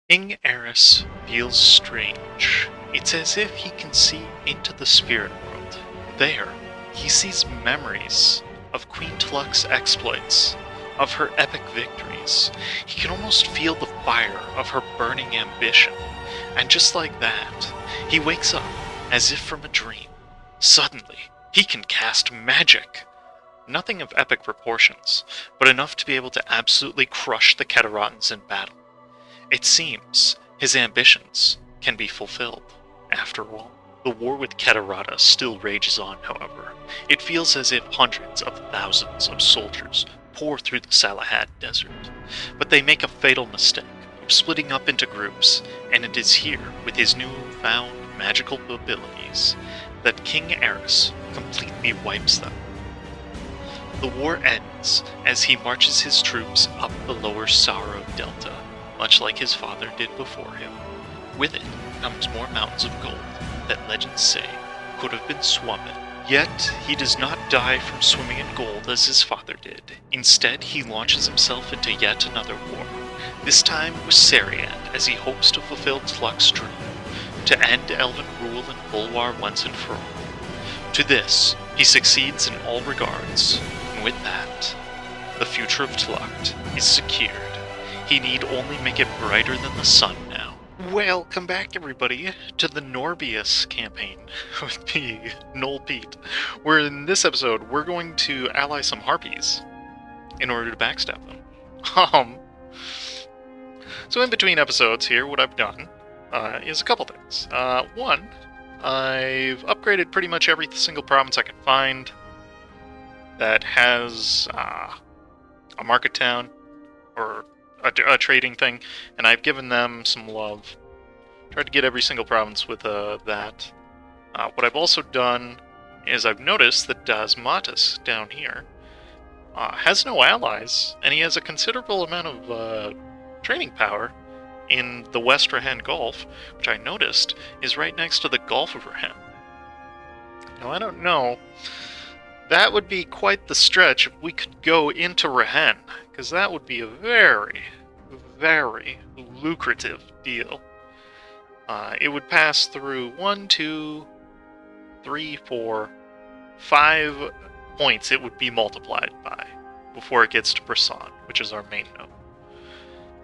King Aerys feels strange. It's as if he can see into the spirit world. There, he sees memories of Queen Tluukt's exploits, of her epic victories. He can almost feel the fire of her burning ambition. And just like that, he wakes up as if from a dream. Suddenly, he can cast magic. Nothing of epic proportions, but enough to be able to absolutely crush the Cataratans in battle. It seems his ambitions can be fulfilled, after all. The war with Catarata still rages on, however. It feels as if hundreds of thousands of soldiers pour through the Salahad desert. But they make a fatal mistake of splitting up into groups, and it is here, with his newfound magical abilities, that King Aerys completely wipes them. The war ends as he marches his troops up the lower Sorrow Delta, much like his father did before him. With it comes more mountains of gold that legends say could have been swum in. Yet he does not die from swimming in gold as his father did. Instead, he launches himself into yet another war, this time with Seriand, as he hopes to fulfill Tluukt's dream, to end elven rule in Bulwar once and for all. To this, he succeeds in all regards, and with that, the future of Tluukt is secured. He need only make it brighter than the sun now. Welcome back, everybody, to the Norbius campaign with me, Noel Pete, where in this episode, we're going to ally some harpies in order to backstab them. So in between episodes here, what I've done is a couple things. One, I've upgraded pretty much every single province I can find that has a market town or a trading thing, and I've given them some love. Tried to get every single province with that. What I've also done is I've noticed that Dasmatis down here has no allies, and he has a considerable amount of trading power in the West Rahen Gulf, which I noticed is right next to the Gulf of Rahen. Now, I don't know. That would be quite the stretch if we could go into Rahen, because that would be a very, very lucrative deal. It would pass through 1, 2, 3, 4, 5 points it would be multiplied by before it gets to Brisson, which is our main node.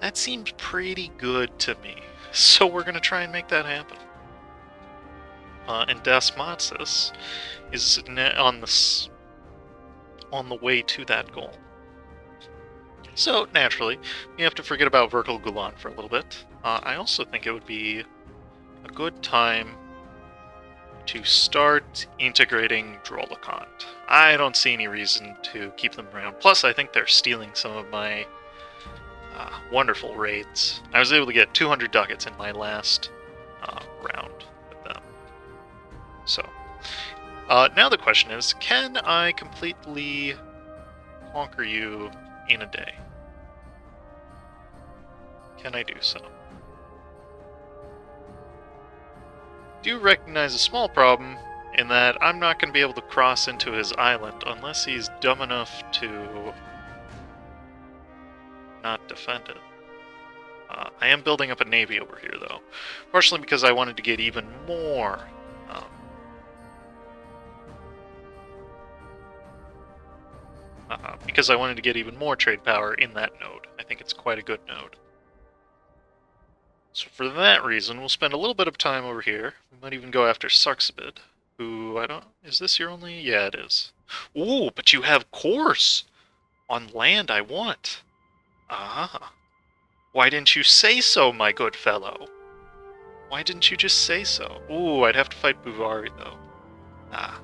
That seems pretty good to me, so we're going to try and make that happen. And Dasmatis is on the way to that goal. So, naturally, we have to forget about Verkal Gulan for a little bit. I also think it would be a good time to start integrating Drollakant. I don't see any reason to keep them around. Plus, I think they're stealing some of my wonderful raids. I was able to get 200 ducats in my last round with them. So, now the question is, can I completely conquer you in a day? Can I do so? Do recognize a small problem in that I'm not going to be able to cross into his island unless he's dumb enough to not defend it. I am building up a navy over here, though, partially because I wanted to get even more trade power in that node. I think it's quite a good node. So for that reason, we'll spend a little bit of time over here. We might even go after Sarxabid, who is this your only? Yeah, it is. Ooh, but you have cores on land I want. Ah. Why didn't you say so, my good fellow? Why didn't you just say so? Ooh, I'd have to fight Buvari, though. Ah.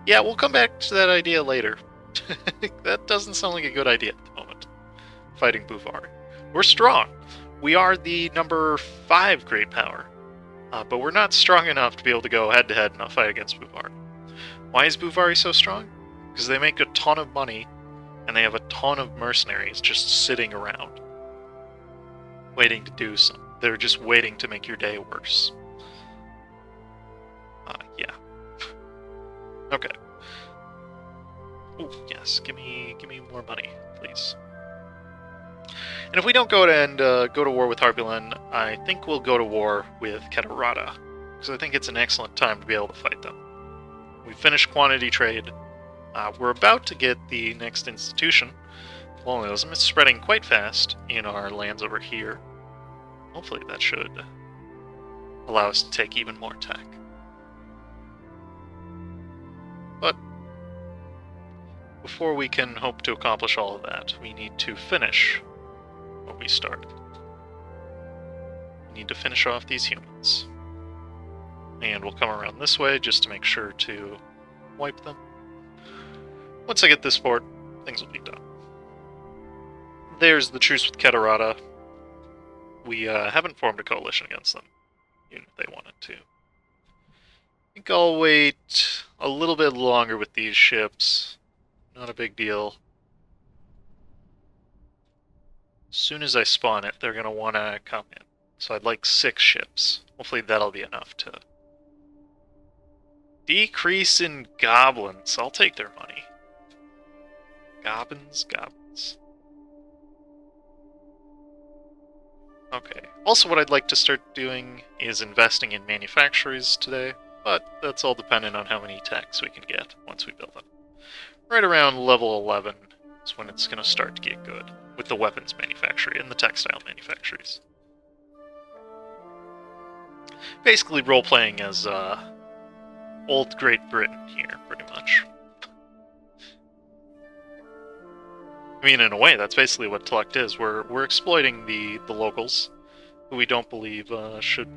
Yeah, we'll come back to that idea later. That doesn't sound like a good idea at the moment. Fighting Buvari. We're strong. We are the number 5 great power. But we're not strong enough to be able to go head-to-head in a fight against Buvari. Why is Buvari so strong? Because they make a ton of money, and they have a ton of mercenaries just sitting around, waiting to do something. They're just waiting to make your day worse. Yeah. Okay. Ooh, yes, give me more money, please. And if we don't go to war with Harpulin, I think we'll go to war with Catarata, because I think it's an excellent time to be able to fight them. We finished quantity trade. We're about to get the next institution. Colonialism is spreading quite fast in our lands over here. Hopefully that should allow us to take even more tech. But before we can hope to accomplish all of that, we need to finish what we started. We need to finish off these humans. And we'll come around this way just to make sure to wipe them. Once I get this fort, things will be done. There's the truce with Catarata. We haven't formed a coalition against them, even if they wanted to. I think I'll wait a little bit longer with these ships. Not a big deal. As soon as I spawn it, they're going to want to come in. So I'd like 6 ships. Hopefully that'll be enough to... Decrease in goblins. I'll take their money. Goblins. Okay. Also, what I'd like to start doing is investing in manufactories today, but that's all dependent on how many techs we can get once we build them. Right around level 11 is when it's going to start to get good, with the weapons manufactory and the textile manufactories. Basically role-playing as old Great Britain here, pretty much. I mean, in a way, that's basically what Tluukt is. We're exploiting the locals, who we don't believe should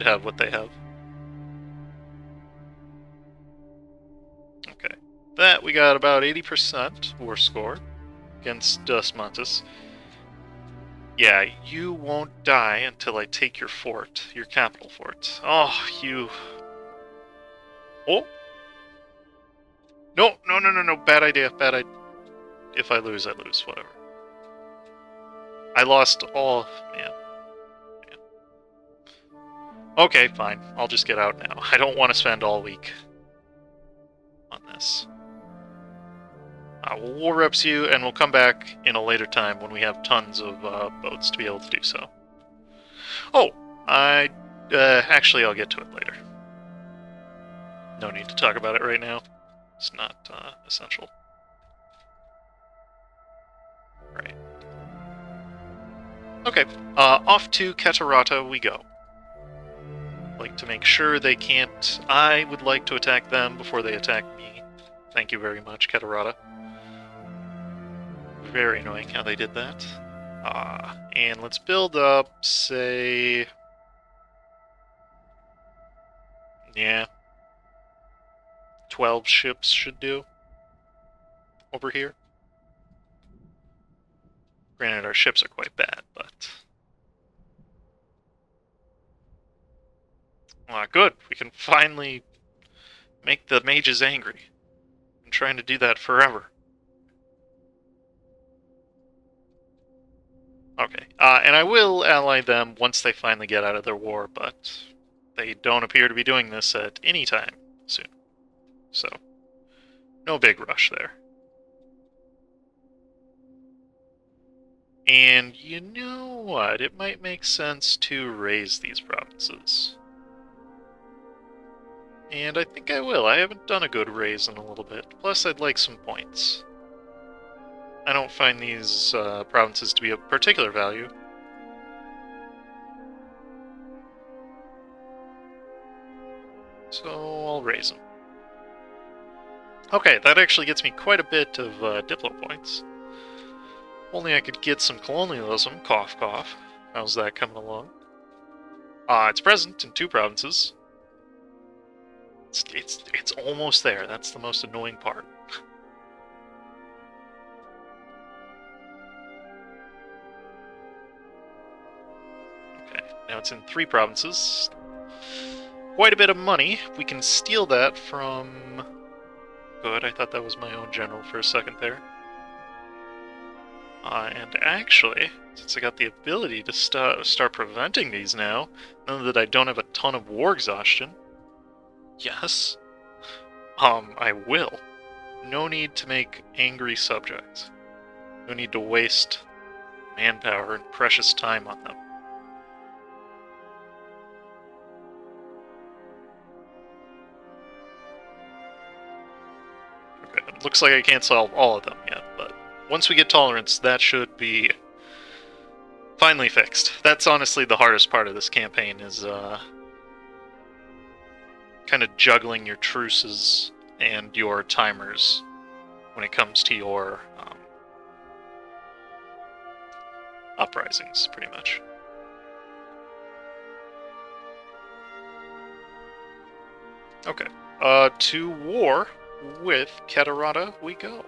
have what they have. Okay, that we got about 80% war score against Mantis. Yeah, you won't die until I take your fort, your capital fort. Oh, you... Oh! No, bad idea. If I lose, I lose, whatever. I lost all... Man. Okay, fine. I'll just get out now. I don't want to spend all week on this. We'll war reps you, and we'll come back in a later time when we have tons of boats to be able to do so. Oh! Actually, I'll get to it later. No need to talk about it right now. It's not essential. Right. Okay, off to Catarata we go. Like to make sure they can't... I would like to attack them before they attack me. Thank you very much, Catarata. Very annoying how they did that. And let's build up, say... Yeah. 12 ships should do. Over here. Granted, our ships are quite bad, but... Good. We can finally make the mages angry. I'm trying to do that forever. Okay. And I will ally them once they finally get out of their war, but they don't appear to be doing this at any time soon. So, no big rush there. And you know what? It might make sense to raise these provinces. And I think I will. I haven't done a good raise in a little bit. Plus, I'd like some points. I don't find these provinces to be of particular value. So, I'll raise them. Okay, that actually gets me quite a bit of Diplo points. Only I could get some colonialism, cough cough. How's that coming along? It's present in 2 provinces. It's almost there. That's the most annoying part. Okay, now it's in 3 provinces. Quite a bit of money. We can steal that from... Good, I thought that was my own general for a second there. And actually, since I got the ability to start preventing these now that I don't have a ton of war exhaustion, yes, I will. No need to make angry subjects. No need to waste manpower and precious time on them. Okay, it looks like I can't solve all of them yet, but once we get tolerance, that should be finally fixed. That's honestly the hardest part of this campaign, is kind of juggling your truces and your timers when it comes to your uprisings, pretty much. Okay, to war with Catarata we go.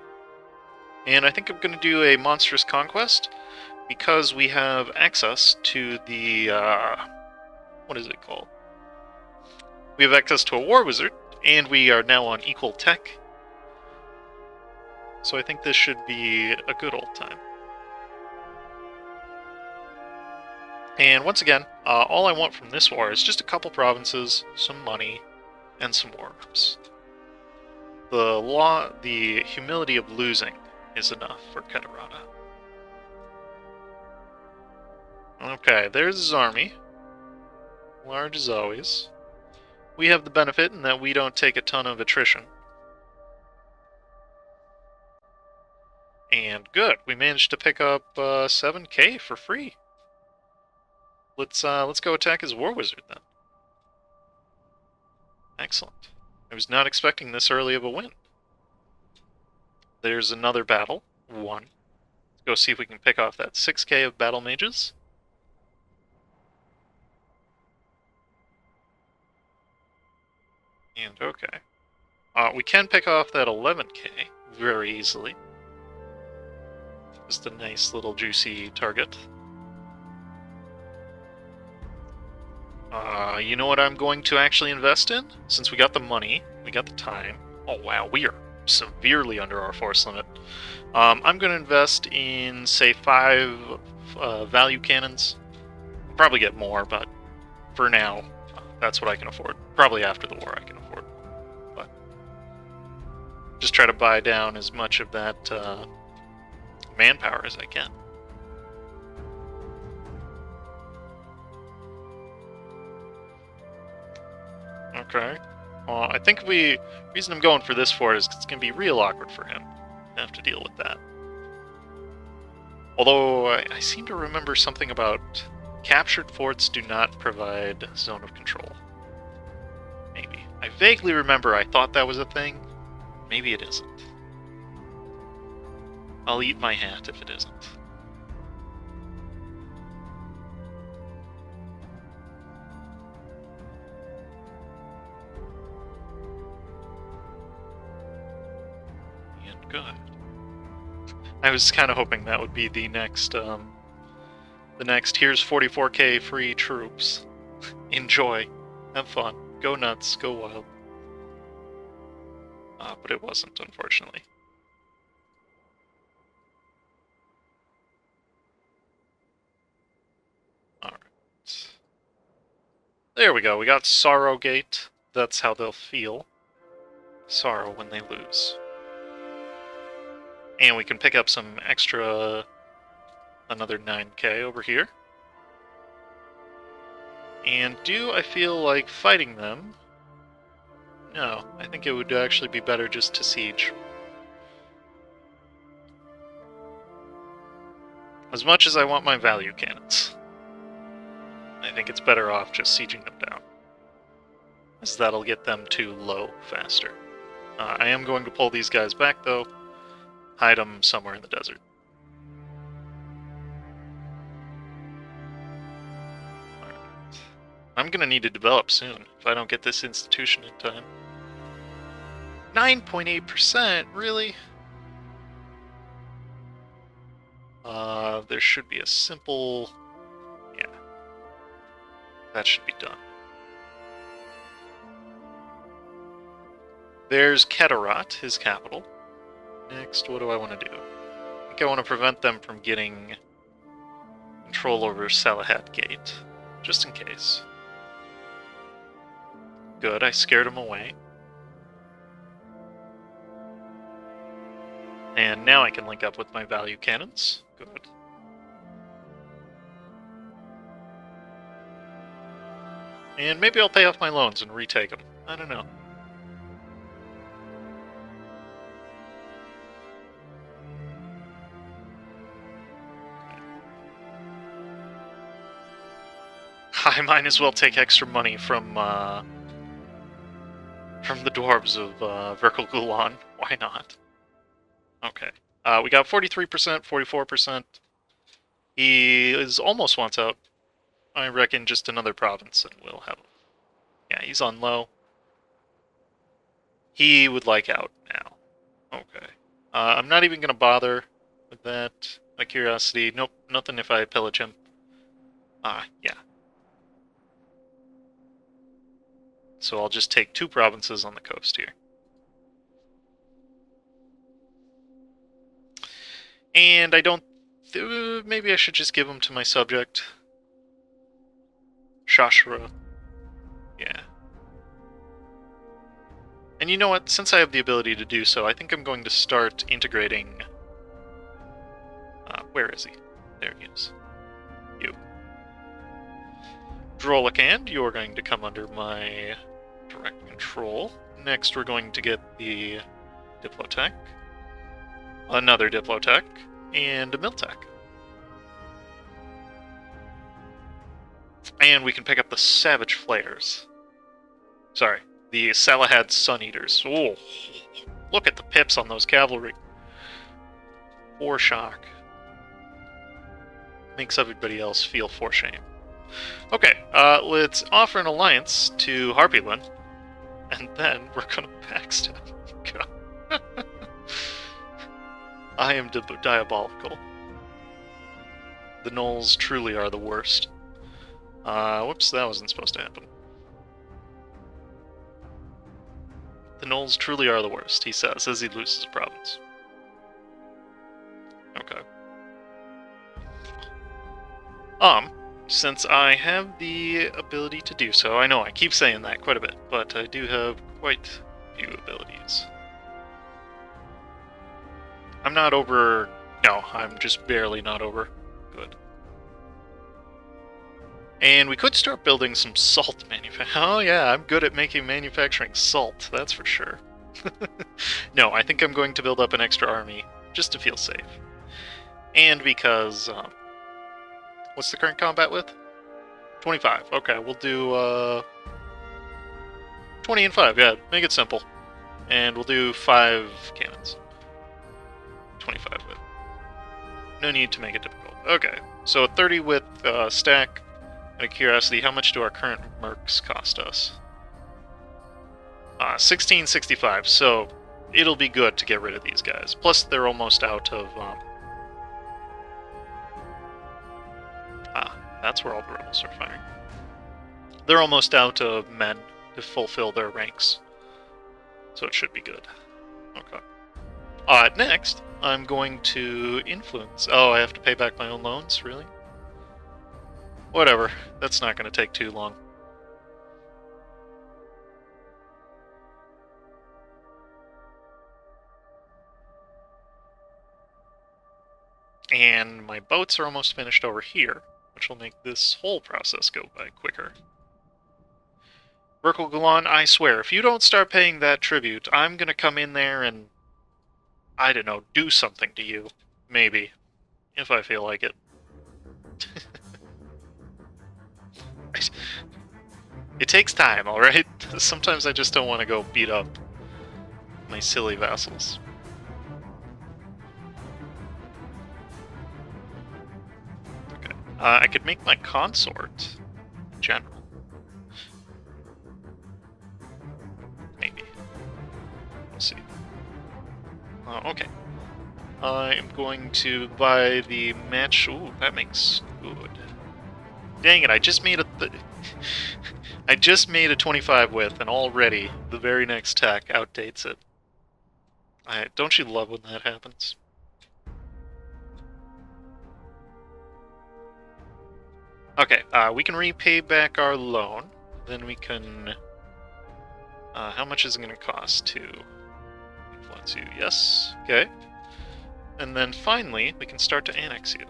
And I think I'm going to do a monstrous conquest, because we have access to the, what is it called? We have access to a war wizard, and we are now on equal tech. So I think this should be a good old time. And once again, all I want from this war is just a couple provinces, some money, and some war reps. The humility of losing is enough for Catarata. Okay, there's his army. Large as always. We have the benefit in that we don't take a ton of attrition. And good, we managed to pick up 7k for free. Let's go attack his war wizard then. Excellent. I was not expecting this early of a win. There's another battle. 1. Let's go see if we can pick off that 6k of battle mages. And okay. We can pick off that 11k very easily. Just a nice little juicy target. You know what I'm going to actually invest in? Since we got the money, we got the time. Oh wow, we are severely under our force limit. I'm going to invest in, say, 5 value cannons. I'll probably get more, but for now, that's what I can afford. Probably after the war I can afford. But just try to buy down as much of that manpower as I can. Okay. I think the reason I'm going for this fort is it's going to be real awkward for him to have to deal with that. Although I seem to remember something about captured forts do not provide zone of control. Maybe. I vaguely remember I thought that was a thing. Maybe it isn't. I'll eat my hat if it isn't. And good. I was kind of hoping that would be the next, here's 44k free troops. Enjoy. Have fun. Go nuts. Go wild. But it wasn't, unfortunately. Alright. There we go. We got Sorrow Gate. That's how they'll feel. Sorrow when they lose. And we can pick up some extra, another 9k over here. And do I feel like fighting them? No, I think it would actually be better just to siege. As much as I want my value cannons, I think it's better off just sieging them down, as that'll get them to low faster. I am going to pull these guys back, though. Hide them somewhere in the desert. Alright. I'm gonna need to develop soon, if I don't get this institution in time. 9.8%? Really? There should be a simple... yeah. That should be done. There's Catarata, his capital. Next, what do I want to do? I think I want to prevent them from getting control over Salahat Gate, just in case. Good, I scared him away. And now I can link up with my value cannons. Good. And maybe I'll pay off my loans and retake them. I don't know. I might as well take extra money from the dwarves of Verkelgulan. Why not? Okay. We got 43%, 44%. He is almost wants out. I reckon just another province and we'll have him. Yeah, he's on low. He would like out now. Okay. I'm not even going to bother with that. My curiosity. Nope, nothing if I pillage him. Yeah. So I'll just take 2 provinces on the coast here. And I don't... maybe I should just give them to my subject. Shashra. Yeah. And you know what? Since I have the ability to do so, I think I'm going to start integrating... where is he? There he is. You. Drolakand, you're going to come under my direct control. Next, we're going to get the Diplotech, another Diplotech, and a Miltech. And we can pick up the Savage Flayers. Sorry, the Salahad Sun Eaters. Oh, look at the pips on those cavalry. 4 shock. Makes everybody else feel for shame. Okay, let's offer an alliance to Harpylin, and then we're gonna backstab. God. I am diabolical. The Gnolls truly are the worst. Whoops, that wasn't supposed to happen. The Gnolls truly are the worst, he says, as he loses a province. Okay. Since I have the ability to do so, I know I keep saying that quite a bit, but I do have quite a few abilities. I'm not over... No, I'm just barely not over. Good. And we could start building some salt manufacturing. Oh yeah, I'm good at manufacturing salt, that's for sure. No, I think I'm going to build up an extra army, just to feel safe. And because... what's the current combat with? 25. Okay, we'll do 20 and 5. Yeah, make it simple. And we'll do 5 cannons. 25 with. No need to make it difficult. Okay, so a 30 with stack. Out of curiosity, how much do our current mercs cost us? 1665, so it'll be good to get rid of these guys. Plus, they're almost out of... that's where all the rebels are firing. They're almost out of men to fulfill their ranks. So it should be good. Okay. Next, I'm going to influence... Oh, I have to pay back my own loans? Really? Whatever. That's not going to take too long. And my boats are almost finished over here, which will make this whole process go by quicker. Verkelgulan, I swear, if you don't start paying that tribute, I'm going to come in there and, I don't know, do something to you. Maybe. If I feel like it. It takes time, alright? Sometimes I just don't want to go beat up my silly vassals. Okay. I could make my consort in general. Maybe. We'll see. Okay. I am going to buy the match... Ooh, that makes good. Dang it, I just made a... I just made a 25 with, and already the very next tech outdates it. Don't you love when that happens? Okay, we can repay back our loan. Then we can... how much is it going to cost to influence you? Yes. Okay. and then finally we can start to annex you.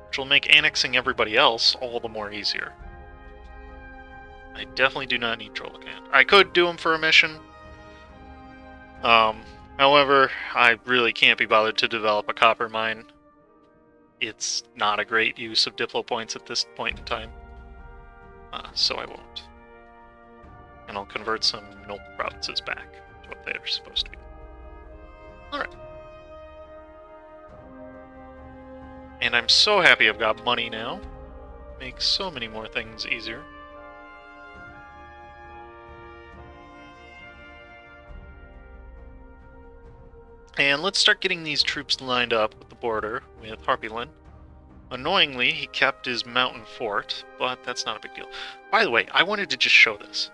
Which will make annexing everybody else all the more easier. I definitely do not need Trollican. I could do him for a mission. However, I really can't be bothered to develop a copper mine. It's not a great use of Diplo points at this point in time. So I won't. And I'll convert some noble provinces back to what they're supposed to be. Alright. And I'm so happy I've got money now. Makes so many more things easier. And let's start getting these troops lined up with the border with Harpyland. Annoyingly, he kept his mountain fort, but that's not a big deal. By the way, I wanted to just show this.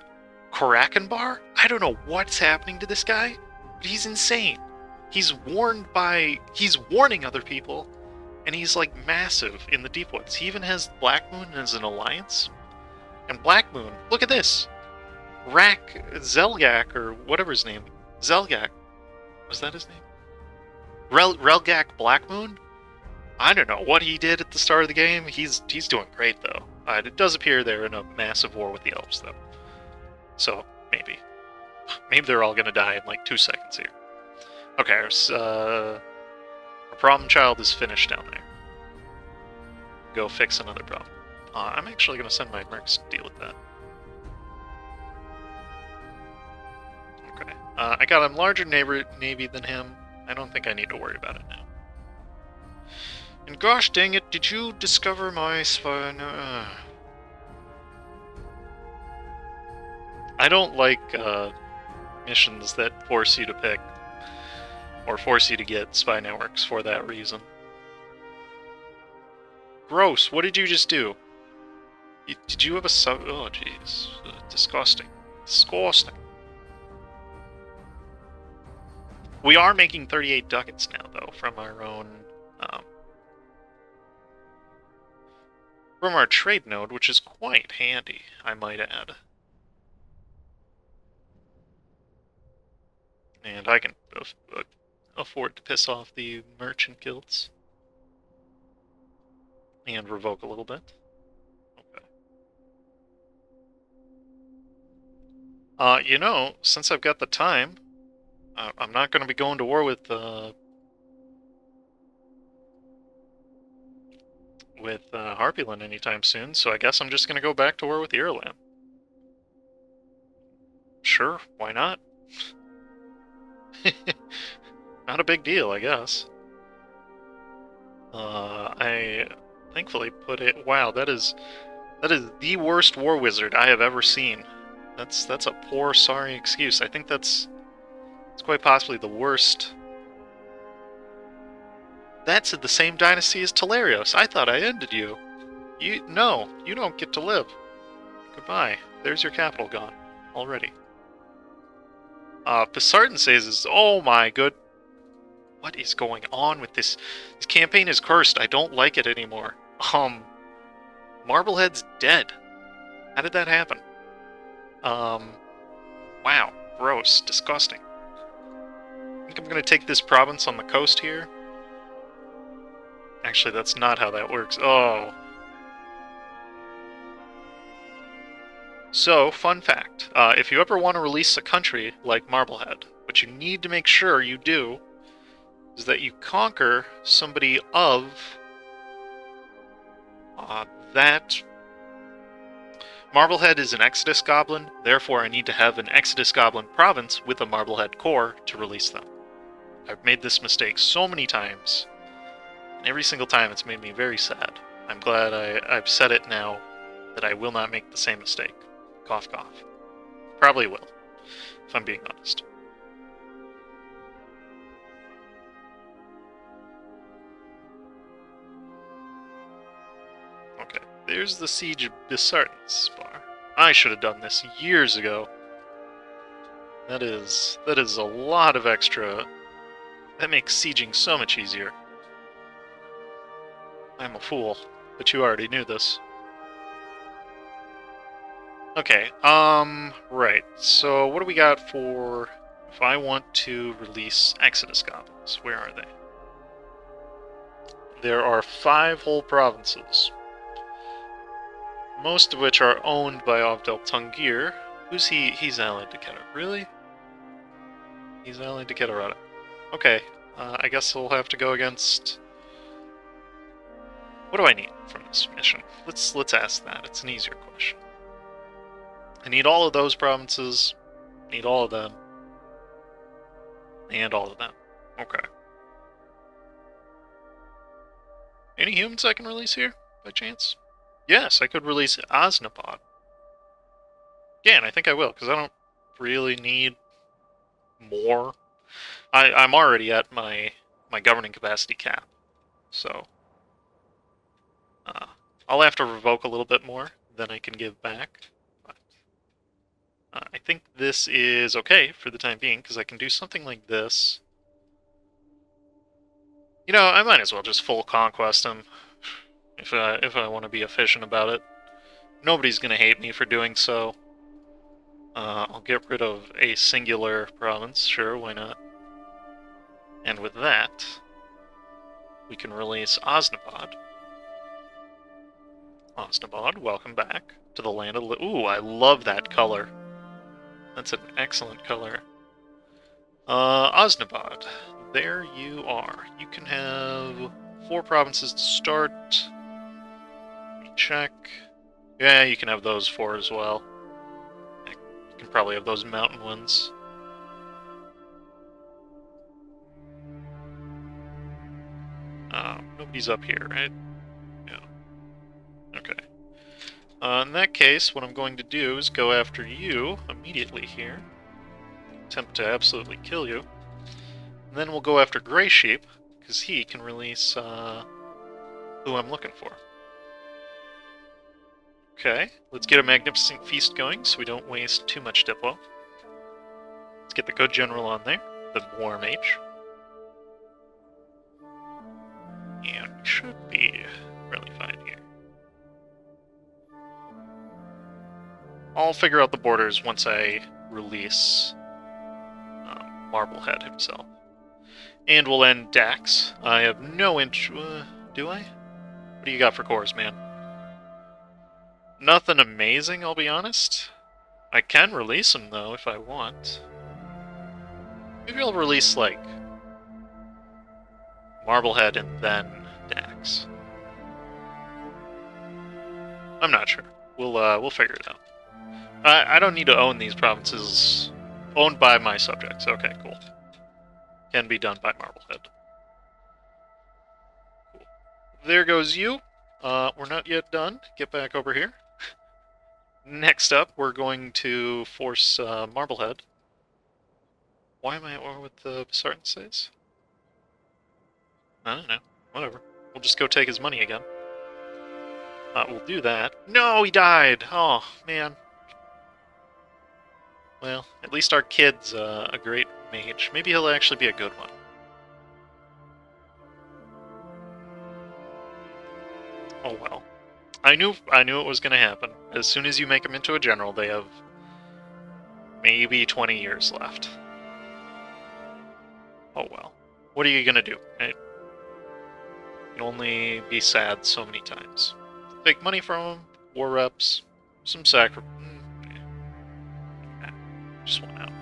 Karakenbar? I don't know what's happening to this guy, but he's insane. He's warned by... he's warning other people, and he's like massive in the deep woods. He even has Black Moon as an alliance. And Black Moon, look at this! Zelgak, or whatever his name. Zelgak. Was that his name? Relgak Black Moon? I don't know what he did at the start of the game. He's doing great, though. It does appear they're in a massive war with the elves, though. So, maybe. Maybe they're all gonna die in like 2 seconds here. Okay, our problem child is finished down there. Go fix another problem. I'm actually gonna send my mercs to deal with that. Okay. I got a larger navy than him. I don't think I need to worry about it now. And gosh dang it, did you discover my spy? No, I don't like missions that force you to pick, or force you to get spy networks for that reason. Gross, what did you just do? Did you have a sub? Oh jeez, disgusting. Disgusting. We are making 38 ducats now, though, from our own... from our trade node, which is quite handy, I might add. And I can afford to piss off the merchant guilds. And revoke a little bit. Okay. You know, since I've got the time... I'm not going to be going to war with Harpyland anytime soon, so I guess I'm just going to go back to war with Irulan. Sure, why not? Not a big deal, I guess. I thankfully put it... Wow, that is the worst war wizard I have ever seen. That's a poor, sorry excuse. I think that's... it's quite possibly the worst. That's in the same dynasty as Telarios. I thought I ended you. No, you don't get to live. Goodbye. There's your capital gone already. Pisartan says, oh my good... What is going on with this? This campaign is cursed. I don't like it anymore. Marblehead's dead. How did that happen? Wow. Gross. Disgusting. I think I'm going to take this province on the coast here. Actually, that's not how that works. Oh. So, fun fact. If you ever want to release a country like Marblehead, what you need to make sure you do is that you conquer somebody of that... Marblehead is an Exodus Goblin, therefore I need to have an Exodus Goblin province with a Marblehead core to release them. I've made this mistake so many times, and every single time it's made me very sad. I'm glad I've said it now, that I will not make the same mistake. Cough, cough. Probably will, if I'm being honest. Okay, there's the Siege of Pisartan's Spar. I should have done this years ago. That is a lot of extra... That makes sieging so much easier. I'm a fool, but you already knew this. Okay, right. So what do we got for If I want to release Exodus goblins, where are they? There are 5 whole provinces, most of which are owned by Ovdel Tungir. Who's he? He's allied to Catarata. Really? He's allied to Catarata. Okay, I guess we'll have to go against... What do I need from this mission? Let's ask that. It's an easier question. I need all of those provinces. I need all of them. And all of them. Okay. Any humans I can release here, by chance? Yes, I could release Osnabod. Yeah, and I think I will, because I don't really need more. I'm already at my governing capacity cap, so I'll have to revoke a little bit more than I can give back. But I think this is okay for the time being, because I can do something like this. You know, I might as well just full conquest him, if I want to be efficient about it. Nobody's going to hate me for doing so. I'll get rid of a singular province, sure, why not? And with that, we can release Osnabod. Osnabod, welcome back to the land of... Ooh, I love that color. That's an excellent color. Osnabod, there you are. You can have 4 provinces to start. Let me check. Yeah, you can have those 4 as well. You can probably have those mountain ones. Nobody's up here, right? Yeah. Okay. In that case, what I'm going to do is go after you immediately here. Attempt to absolutely kill you. And then we'll go after Grey Sheep, because he can release who I'm looking for. Okay, let's get a magnificent feast going so we don't waste too much Diplo. Let's get the good general on there, the War Mage. And we should be really fine here. I'll figure out the borders once I release Marblehead himself. And we'll end Dax. I have no do I? What do you got for cores, man? Nothing amazing, I'll be honest. I can release him, though, if I want. Maybe I'll release, like, Marblehead and then Dax. I'm not sure. We'll figure it out. I don't need to own these provinces. Owned by my subjects. Okay, cool. Can be done by Marblehead. Cool. There goes you. We're not yet done. Get back over here. Next up, we're going to force Marblehead. Why am I at war with the Sartan says? I don't know. Whatever. We'll just go take his money again. We'll do that. No, he died! Oh, man. Well, at least our kid's a great mage. Maybe he'll actually be a good one. Oh well. I knew it was going to happen. As soon as you make him into a general, they have maybe 20 years left. Oh well. What are you going to do? Right? You can only be sad so many times. Take money from him, war reps, some sacrifice. Just one out.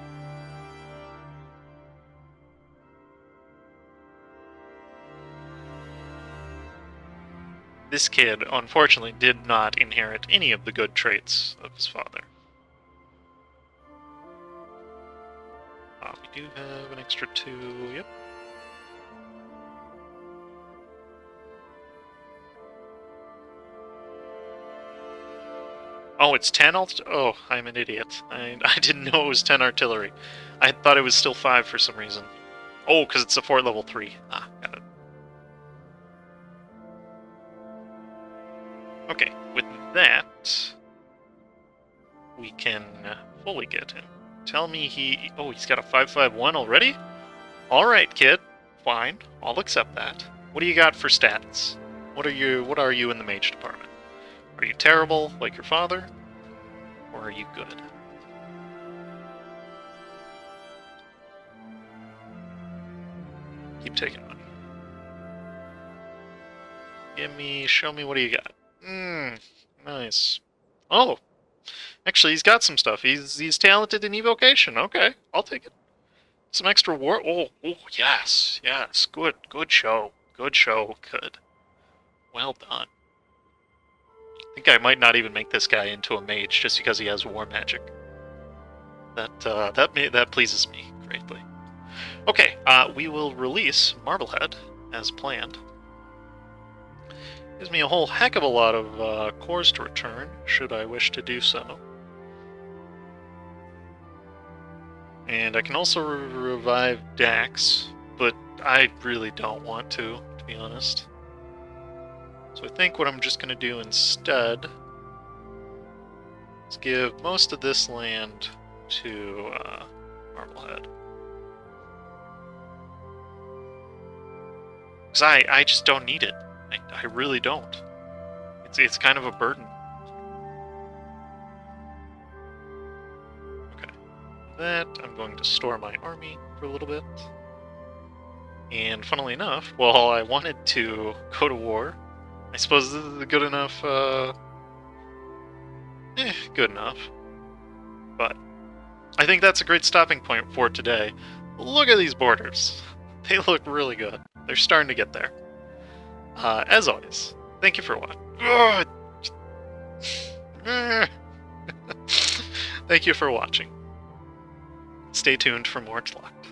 This kid, unfortunately, did not inherit any of the good traits of his father. We do have an extra 2, yep. Oh, it's 10 oh, I'm an idiot. I didn't know it was 10 artillery. I thought it was still 5 for some reason. Oh, because it's a fort level 3. Ah, got it. Okay, with that, we can fully get him. Tell me he... Oh, he's got a 5.51 already? Alright, kid. Fine. I'll accept that. What do you got for stats? What are you in the mage department? Are you terrible, like your father? Or are you good? Keep taking money. Show me what do you got? Nice. Oh, actually, he's got some stuff. He's talented in evocation. Okay, I'll take it. Some extra war. Oh, yes. Good show. Good. Well done. I think I might not even make this guy into a mage just because he has war magic. That pleases me greatly. Okay, we will release Marblehead as planned. Gives me a whole heck of a lot of cores to return, should I wish to do so. And I can also revive Dax, but I really don't want to be honest. So I think what I'm just going to do instead is give most of this land to Marblehead. Because I just don't need it. I really don't. It's kind of a burden. Okay. That, I'm going to store my army for a little bit. And funnily enough, while I wanted to go to war, I suppose this is good enough, good enough. But I think that's a great stopping point for today. Look at these borders. They look really good. They're starting to get there. As always, thank you for watching. Thank you for watching. Stay tuned for more Tluukt.